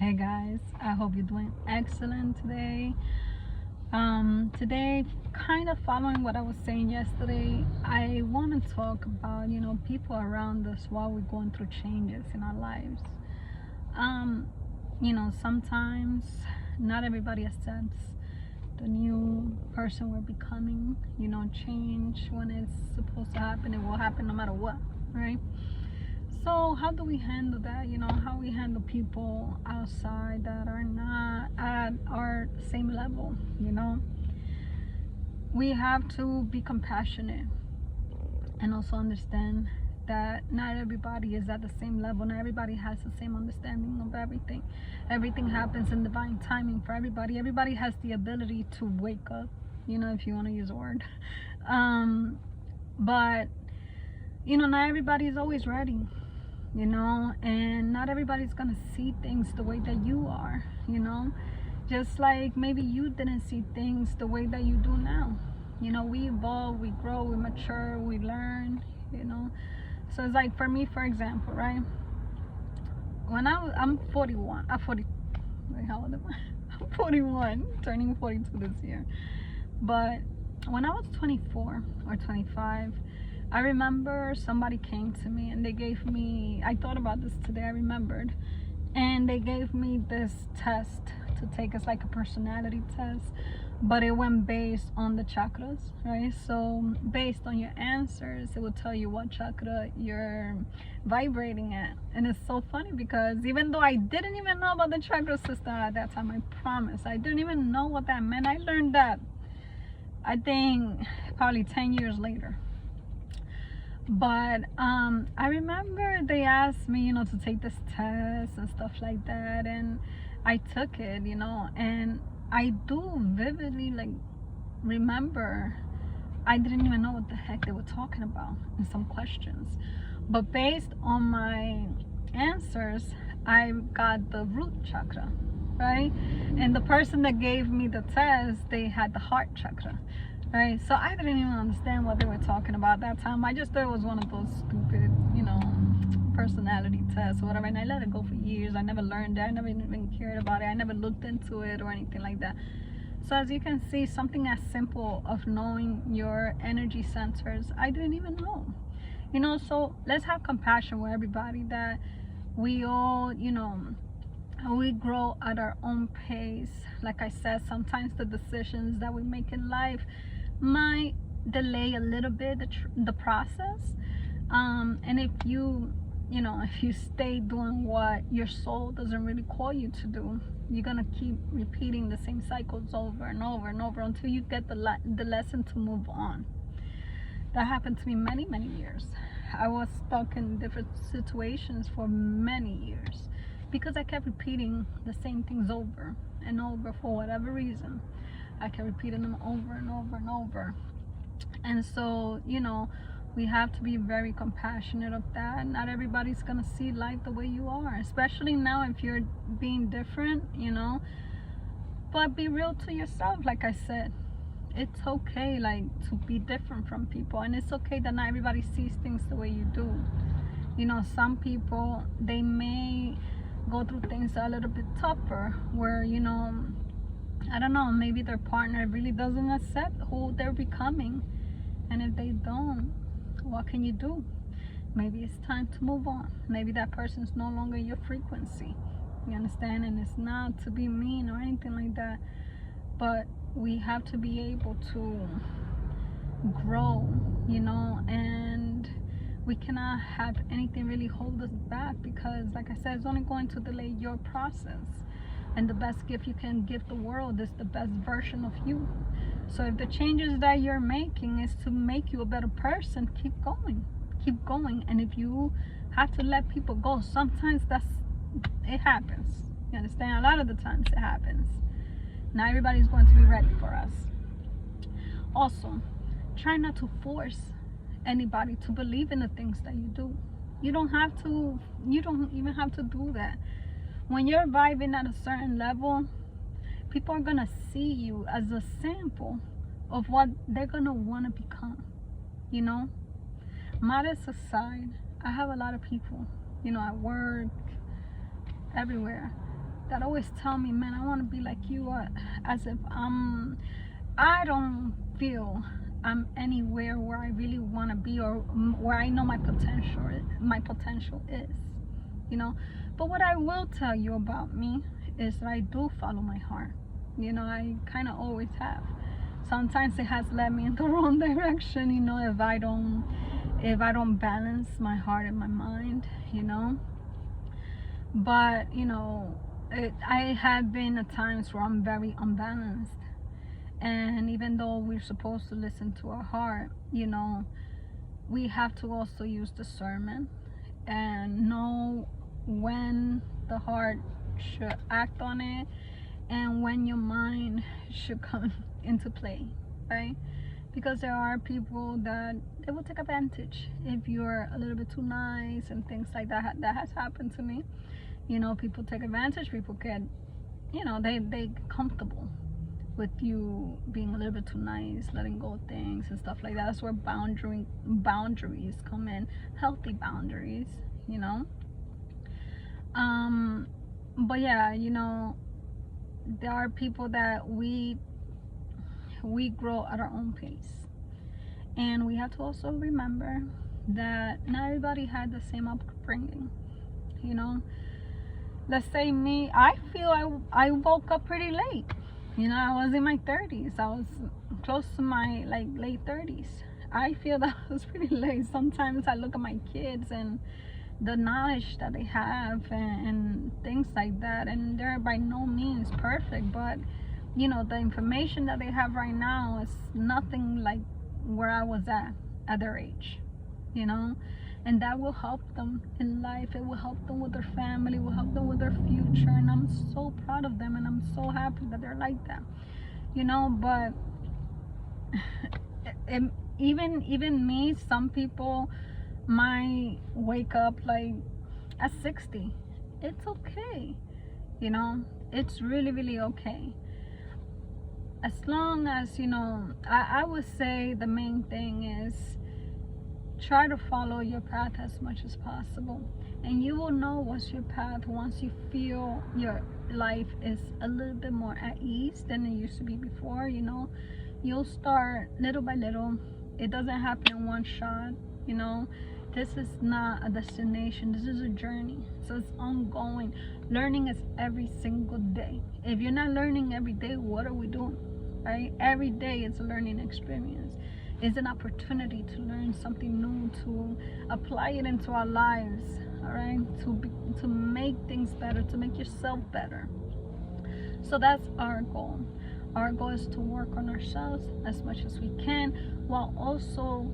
Hey guys, I hope you're doing excellent today. Today, kind of following what I was saying yesterday, I want to talk about people around us while we're going through changes in our lives. Um, Sometimes not everybody accepts the new person we're becoming. Change when it's supposed to happen, it will happen no matter what, right? So how do we handle that? How we handle people outside that are not at our same level. We have to be compassionate and also understand that not everybody is at the same level. Not everybody has the same understanding of everything. Everything happens in divine timing for everybody. Everybody has the ability to wake up, if you want to use a word. But not everybody is always ready, and not everybody's gonna see things the way that you are, just like maybe you didn't see things the way that you do now. We evolve, we grow, we mature, we learn, so it's like for me, for example, right? I'm 41, I'm 40, wait, how old am I? I'm 41, turning 42 this year. But when I was 24 or 25, I remember somebody came to me and they gave me, I thought about this today, I remembered, and they gave me this test to take. It's like a personality test, but it went based on the chakras, right? So based on your answers, it will tell you what chakra you're vibrating at. And it's so funny because even though I didn't even know about the chakra system at that time, I promise, I didn't even know what that meant. I learned that, I think, probably 10 years later. But I remember they asked me, to take this test and stuff like that, and I took it, and I do vividly like remember I didn't even know what the heck they were talking about in some questions, but based on my answers, I got the root chakra, right? And the person that gave me the test, they had the heart chakra, right? So I didn't even understand what they were talking about that time. I just thought it was one of those stupid, personality tests or whatever, and I let it go for years. I never learned it. I never even cared about it. I never looked into it or anything like that. So as you can see, something as simple of knowing your energy centers, I didn't even know. So let's have compassion with everybody, that we all, we grow at our own pace. Like I said, sometimes the decisions that we make in life might delay a little bit the process. And if you stay doing what your soul doesn't really call you to do, you're gonna keep repeating the same cycles over and over and over until you get the lesson to move on. That happened to me many years. I was stuck in different situations for many years because I kept repeating the same things over and over for whatever reason. I kept repeating them over and over and over. And so, we have to be very compassionate of that. Not everybody's gonna see life the way you are, especially now if you're being different, but be real to yourself. Like I said, it's okay like to be different from people, and it's okay that not everybody sees things the way you do. Some people, they may go through things a little bit tougher where, I don't know, maybe their partner really doesn't accept who they're becoming. And if they don't, what can you do? Maybe it's time to move on. Maybe that person's no longer your frequency. You understand? And it's not to be mean or anything like that, but we have to be able to grow, and we cannot have anything really hold us back, because like I said, it's only going to delay your process. And the best gift you can give the world is the best version of you. So if the changes that you're making is to make you a better person, keep going. Keep going. And if you have to let people go, sometimes it happens. You understand? A lot of the times it happens. Not everybody's going to be ready for us. Also, try not to force anybody to believe in the things that you do. You don't even have to do that. When you're vibing at a certain level, people are gonna see you as a sample of what they're gonna want to become. Modest aside, I have a lot of people, at work, everywhere, that always tell me, man, I want to be like you, as if I don't feel I'm anywhere where I really want to be, or where I know my potential is, you know. But what I will tell you about me is that I do follow my heart. You know, I kind of always have. Sometimes it has led me in the wrong direction, you know, if I don't balance my heart and my mind, you know. But you know, I have been at times where I'm very unbalanced. And even though we're supposed to listen to our heart, you know, we have to also use discernment and know when the heart should act on it and when your mind should come into play, right? Because there are people that they will take advantage if you're a little bit too nice and things like that. That has happened to me. You know, people take advantage, people get, you know, they get comfortable with you being a little bit too nice, letting go of things and stuff like that. That's where boundaries come in, healthy boundaries, you know. But yeah, you know, there are people that we grow at our own pace, and we have to also remember that not everybody had the same upbringing, you know. Let's say me, I feel I woke up pretty late. You know, I was in my 30s. I was close to my like late 30s. I feel that was pretty late. Sometimes I look at my kids and the knowledge that they have and things like that, and they're by no means perfect, but you know, the information that they have right now is nothing like where I was at their age, you know. And that will help them in life. It will help them with their family, will help them with their future. And I'm so proud of them, and I'm so happy that they're like that, you know. But even me, some people might wake up like at 60. It's okay, you know. It's really, really okay. As long as, you know, I would say the main thing is try to follow your path as much as possible, and you will know what's your path once you feel your life is a little bit more at ease than it used to be before. You know, you'll start little by little. It doesn't happen in one shot, you know. This is not a destination, this is a journey, so it's ongoing. Learning is every single day. If you're not learning every day, what are we doing, right? Every day is a learning experience. Is an opportunity to learn something new, to apply it into our lives, all right, to make things better, to make yourself better. So that's our goal. Our goal is to work on ourselves as much as we can, while also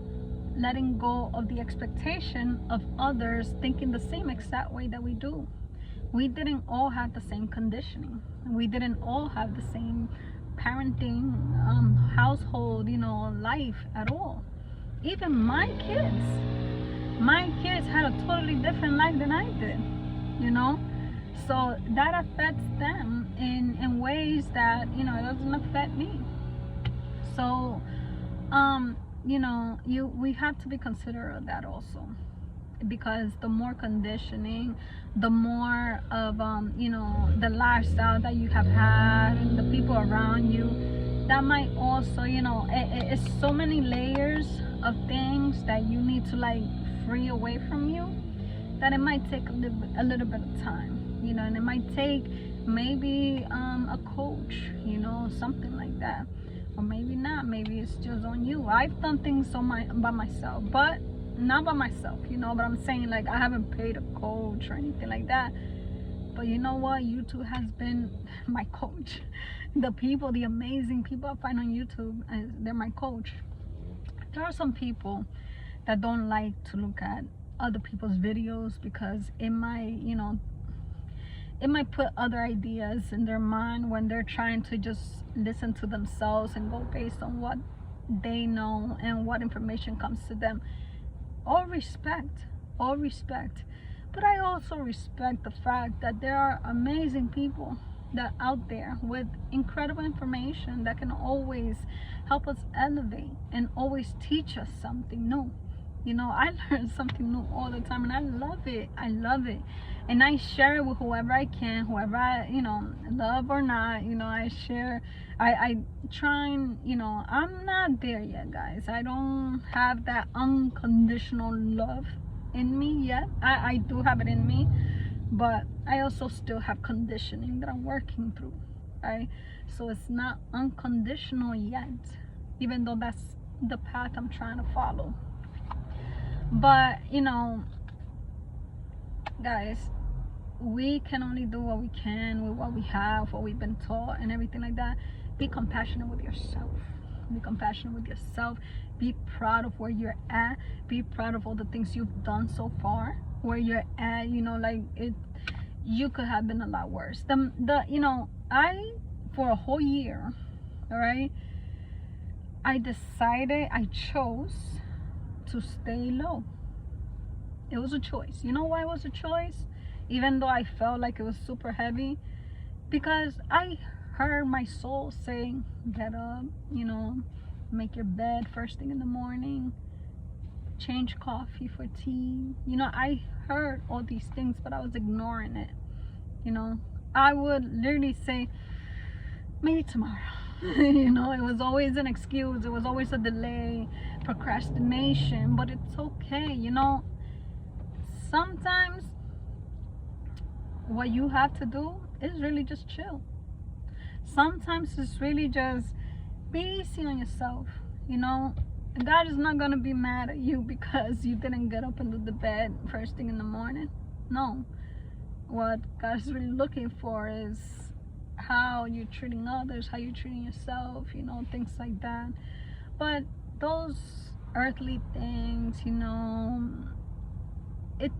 letting go of the expectation of others thinking the same exact way that we do. We didn't all have the same conditioning. We didn't all have the same parenting, household, you know, life at all. Even my kids had a totally different life than I did, you know. So that affects them in ways that, you know, it doesn't affect me. So you know, we have to be considerate of that also, because the more conditioning, the more of you know, the lifestyle that you have had and the people around you, that might also, you know, it's so many layers of things that you need to like free away from you, that it might take a little bit of time, you know. And it might take maybe a coach, you know, something like that. Or maybe not, maybe it's just on you. I've done things by myself, but not by myself, you know. But I'm saying, like, I haven't paid a coach or anything like that. But you know what, YouTube has been my coach. The people, the amazing people I find on YouTube, they're my coach. There are some people that don't like to look at other people's videos because it might, you know, it might put other ideas in their mind when they're trying to just listen to themselves and go based on what they know and what information comes to them. All respect. But I also respect the fact that there are amazing people that out there with incredible information that can always help us elevate and always teach us something new. You know, I learn something new all the time, and I love it. and I share it with whoever I can, whoever I, love or not, I share. I try and, I'm not there yet, guys. I don't have that unconditional love in me yet. I do have it in me, but I also still have conditioning that I'm working through, right? So it's not unconditional yet, even though that's the path I'm trying to follow. But, guys, we can only do what we can with what we have, what we've been taught, and everything like that. Be compassionate with yourself. Be compassionate with yourself. Be proud of where you're at. Be proud of all the things you've done so far. Where you're at, like it. You could have been a lot worse. I for a whole year, all right, I chose to stay low. It was a choice. You know why it was a choice? Even though I felt like it was super heavy, because I heard my soul saying, get up, make your bed first thing in the morning, change coffee for tea. I heard all these things, but I was ignoring it. I would literally say, maybe tomorrow. It was always an excuse. It was always a delay, procrastination, but it's okay. Sometimes what you have to do is really just chill. Sometimes it's really just be easy on yourself. God is not going to be mad at you because you didn't get up and do the bed first thing in the morning. No. What God is really looking for is how you're treating others, how you're treating yourself, things like that. But those earthly things, it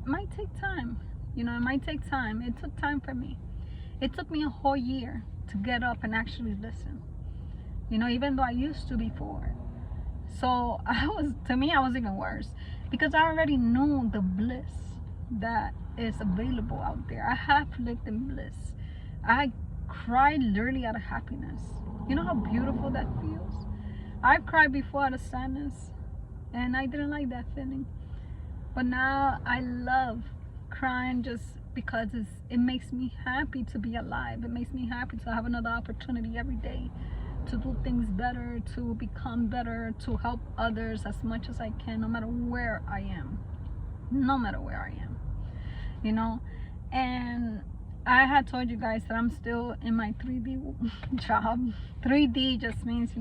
might take time. It might take time. It took time for me. It took me a whole year to get up and actually listen. Even though I used to before. So I was even worse because I already knew the bliss that is available out there. I have lived in bliss. I cried literally out of happiness. You know how beautiful that feels? I've cried before out of sadness, and I didn't like that feeling. But now I love crying just because it makes me happy to be alive. It makes me happy to have another opportunity every day to do things better, to become better, to help others as much as I can, no matter where I am. No matter where I am. And I had told you guys that I'm still in my 3D job. 3D just means,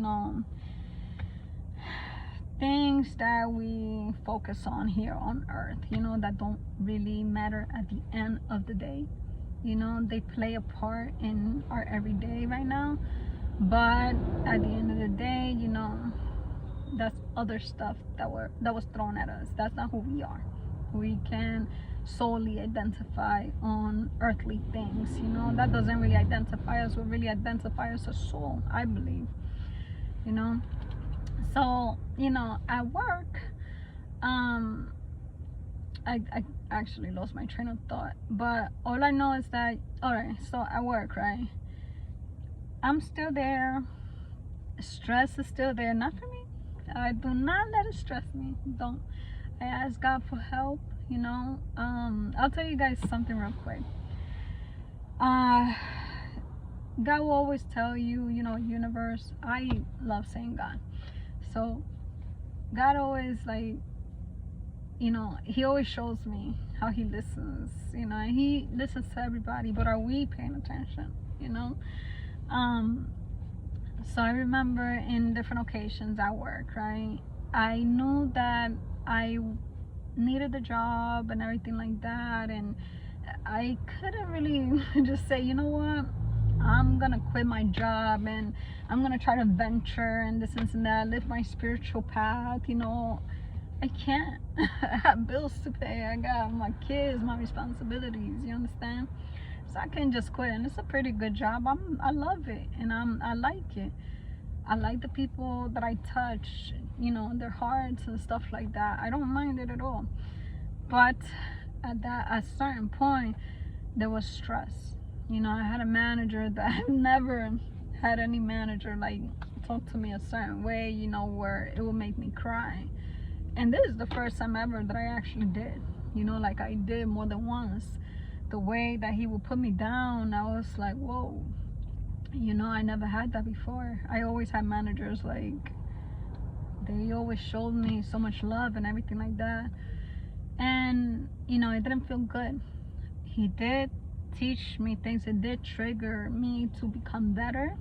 things that we focus on here on earth, that don't really matter at the end of the day. They play a part in our everyday right now, but at the end of the day, that's other stuff that was thrown at us. That's not who we are. We can solely identify on earthly things. That doesn't really identify us. What really identifies us as soul, I believe. So at work, I actually lost my train of thought, but all I know is that, all right, so at work, right, I'm still there. Stress is still there. Not for me. I do not let it stress me. Don't. I ask God for help. I'll tell you guys something real quick. God will always tell you, universe. I love saying God. So God always, like, he always shows me how he listens. He listens to everybody, but are we paying attention? So I remember in different occasions at work, right, I knew that I needed a job and everything like that, and I couldn't really just say, you know what, I'm gonna quit my job and I'm gonna try to venture and this and that, live my spiritual path. I can't. I have bills to pay. I got my kids, my responsibilities. You understand? So I can't just quit. And it's a pretty good job. I love it, and I like it. I like the people that I touch. Their hearts and stuff like that. I don't mind it at all. But at a certain point, there was stress. I had a manager that I've never had any manager like talk to me a certain way. Where it would make me cry. And this is the first time ever that I actually did. Like I did more than once. the way that he would put me down, I was like, whoa, you know, I never had that before. I always had managers like, they always showed me so much love and everything like that. And, you know, it didn't feel good. He did teach me things. It did trigger me to become better.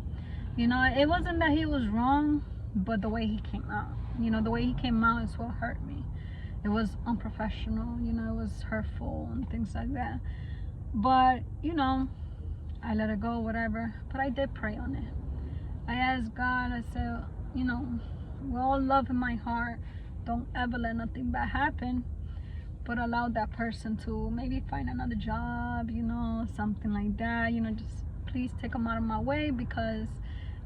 You know, it wasn't that he was wrong, but the way he came out. You know, the way he came out is what hurt me. It was unprofessional, you know, it was hurtful and things like that. But, you know, I let it go, whatever. But I did pray on it. I asked God, I said, you know, with all love in my heart, don't ever let nothing bad happen. But allow that person to maybe find another job, you know, something like that. You know, just please take them out of my way, because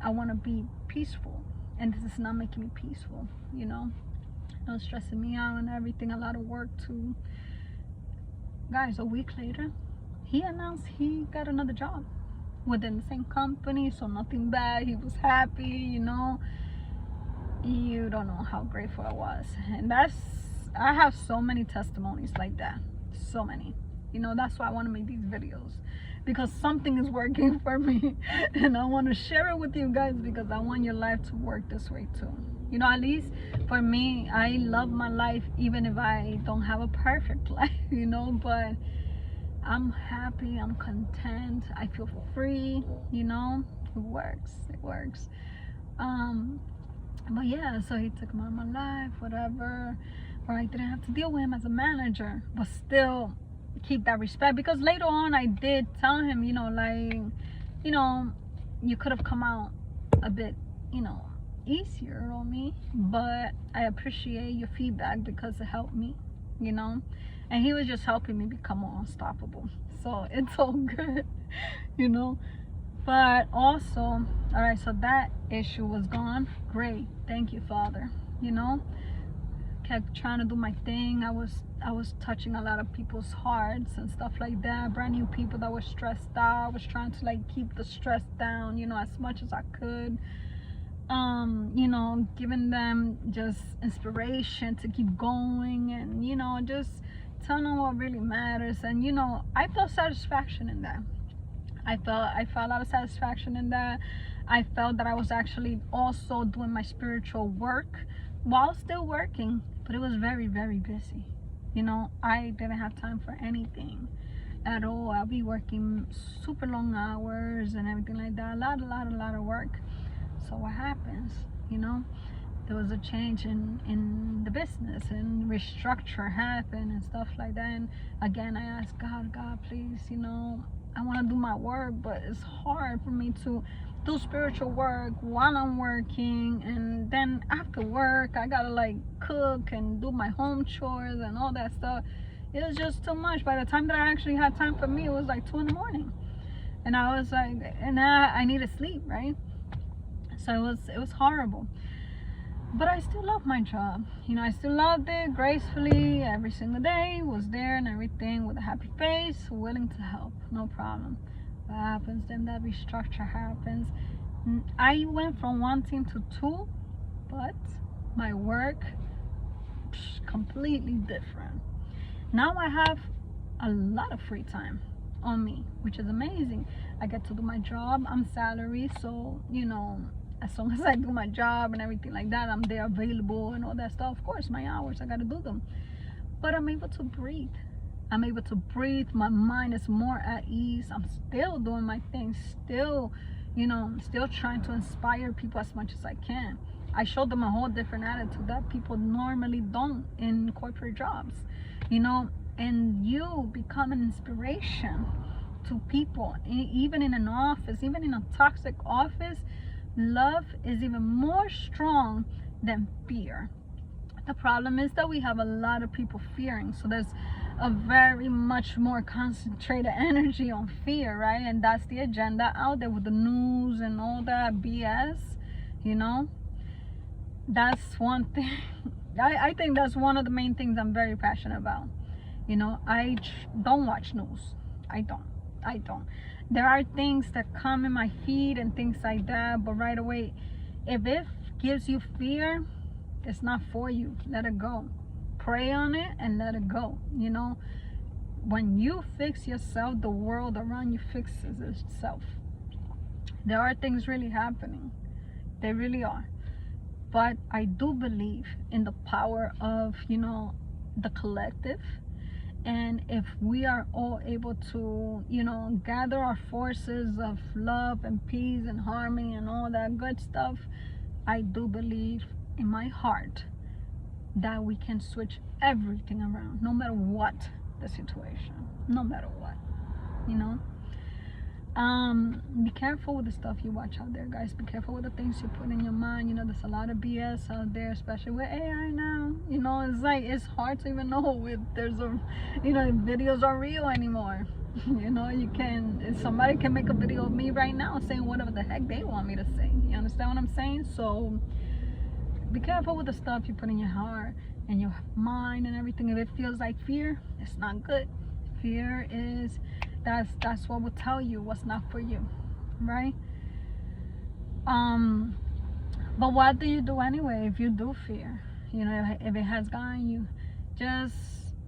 I want to be peaceful. And this is not making me peaceful, you know. It was stressing me out and everything, a lot of work too. Guys, a week later, he announced he got another job within the same company, so nothing bad. He was happy, you know. You don't know how grateful I was. And I have so many testimonies like that, so many. You know, that's why I want to make these videos, because something is working for me, and I want to share it with you guys, because I want your life to work this way too. You know, at least for me, I love my life even if I don't have a perfect life, you know, but I'm happy, I'm content, I feel free, you know. It works, it works. But yeah, so he took him out of my life, whatever, where I didn't have to deal with him as a manager, but still keep that respect. Because later on I did tell him, you know, like, you know, you could have come out a bit, you know, easier on me, but I appreciate your feedback because it helped me, you know. And he was just helping me become more unstoppable, so it's all good, you know. But also, all right, so that issue was gone. Great, thank you, Father. You know, kept trying to do my thing. I was touching a lot of people's hearts and stuff like that, brand new people that were stressed out. I was trying to like keep the stress down, you know, as much as I could. You know, giving them just inspiration to keep going, and, you know, just telling them what really matters. And, you know, I felt satisfaction in that. I felt a lot of satisfaction in that. I felt that I was actually also doing my spiritual work while still working, but it was very, very busy. You know, I didn't have time for anything at all. I'll be working super long hours and everything like that. A lot of work. So what happens, you know, there was a change in the business, and restructure happened and stuff like that. And again, I asked God, please, you know, I want to do my work, but it's hard for me to do spiritual work while I'm working, and then after work I gotta like cook and do my home chores and all that stuff. It was just too much. By the time that I actually had time for me, it was like 2 in the morning, and I was like, and I needed sleep, right? So it was horrible. But I still love my job. You know, I still loved it gracefully every single day, was there and everything with a happy face, willing to help, no problem. What happens then? That restructure happens. I went from 1 team to 2, but my work, completely different. Now I have a lot of free time on me, which is amazing. I get to do my job. I'm salary, so, you know, as long as I do my job and everything like that, I'm there available and all that stuff. Of course, my hours, I gotta do them. But I'm able to breathe. I'm able to breathe. My mind is more at ease. I'm still doing my thing, still, you know, still trying to inspire people as much as I can. I showed them a whole different attitude that people normally don't in corporate jobs, you know. And you become an inspiration to people, even in an office, even in a toxic office. Love is even more strong than fear. The problem is that we have a lot of people fearing, so there's a very much more concentrated energy on fear, right? And that's the agenda out there with the news and all that BS, you know. That's one thing. I think that's one of the main things I'm very passionate about. You know, I don't watch news. I don't. There are things that come in my feed and things like that, but right away, if it gives you fear, it's not for you. Let it go. Pray on it and let it go. You know, when you fix yourself, the world around you fixes itself. There are things really happening. They really are. But I do believe in the power of, the collective. And if we are all able to, gather our forces of love and peace and harmony and all that good stuff, I do believe in my heart that we can switch everything around, no matter what the situation, no matter what, you know. Be careful with the stuff you watch out there, guys. Be careful with the things you put in your mind. There's a lot of BS out there, especially with AI now. It's like, it's hard to even know if videos are real anymore. You can, somebody can make a video of me right now saying whatever the heck they want me to say. You understand what I'm saying? So be careful with the stuff you put in your heart and your mind and everything. If it feels like fear, it's not good. Fear is, that's what will tell you what's not for you, right? But what do you do anyway if you do fear? If it has gotten you, just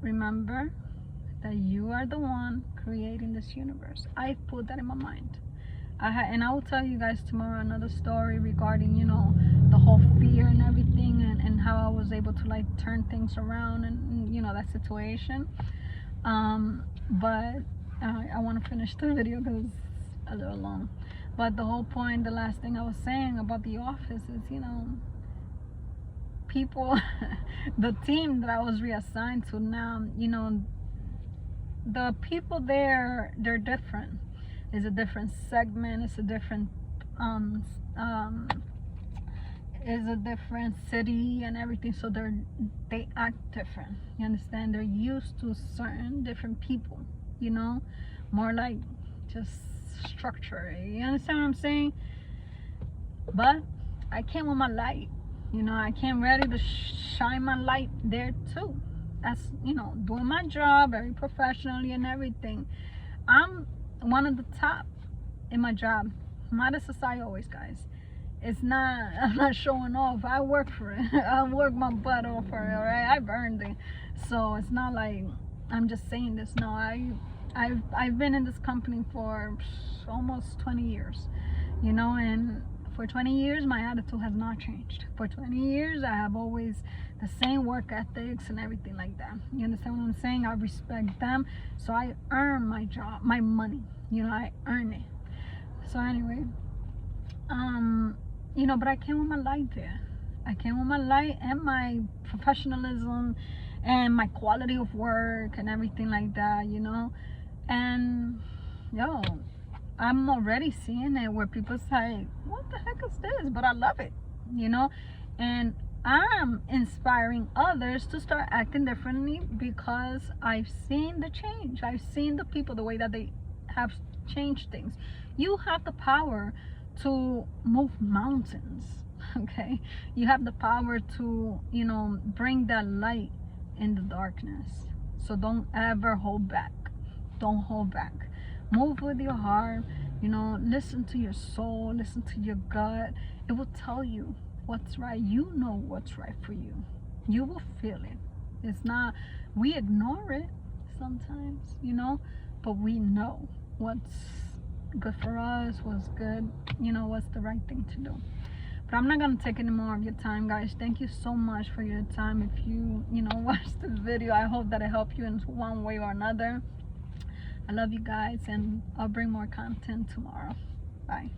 remember that you are the one creating this universe. I put that in my mind. And I will tell you guys tomorrow another story regarding, the whole fear and everything, and how I was able to like turn things around and that situation. But I want to finish the video because it's a little long. But the whole point, the last thing I was saying about The Office is, people, the team that I was reassigned to now, the people there, they're different. It's a different segment. It's a different is a different city and everything, so they act different. You understand? They're used to certain different people, more like just structure. You understand what I'm saying? But I came with my light. I came ready to shine my light there too. That's doing my job very professionally and everything. I'm one of the top in my job. Modest as I always, guys. I'm not showing off. I work for it. I work my butt off for it, alright? I've earned it. So it's not like I'm just saying this. No, I've been in this company for almost 20 years, and for 20 years my attitude has not changed. For 20 years I have always the same work ethics and everything like that. You understand what I'm saying? I respect them, so I earn my job, my money. I earn it. So anyway, but I came with my light there. I came with my light and my professionalism and my quality of work and everything like that, and I'm already seeing it where people say, what the heck is this? But I love it, and I'm inspiring others to start acting differently because I've seen the change. I've seen the people, the way that they have changed things. You have the power to move mountains, okay? You have the power to, bring that light in the darkness. So don't ever hold back. Don't hold back. Move with your heart, listen to your soul, listen to your gut. It will tell you what's right. You know what's right for you. You will feel it. It's not, we ignore it sometimes, but we know what's good for us, what's good, what's the right thing to do. But I'm not gonna take any more of your time, guys. Thank you so much for your time. If you watched this video, I hope that it helped you in one way or another. I love you guys, and I'll bring more content tomorrow. Bye.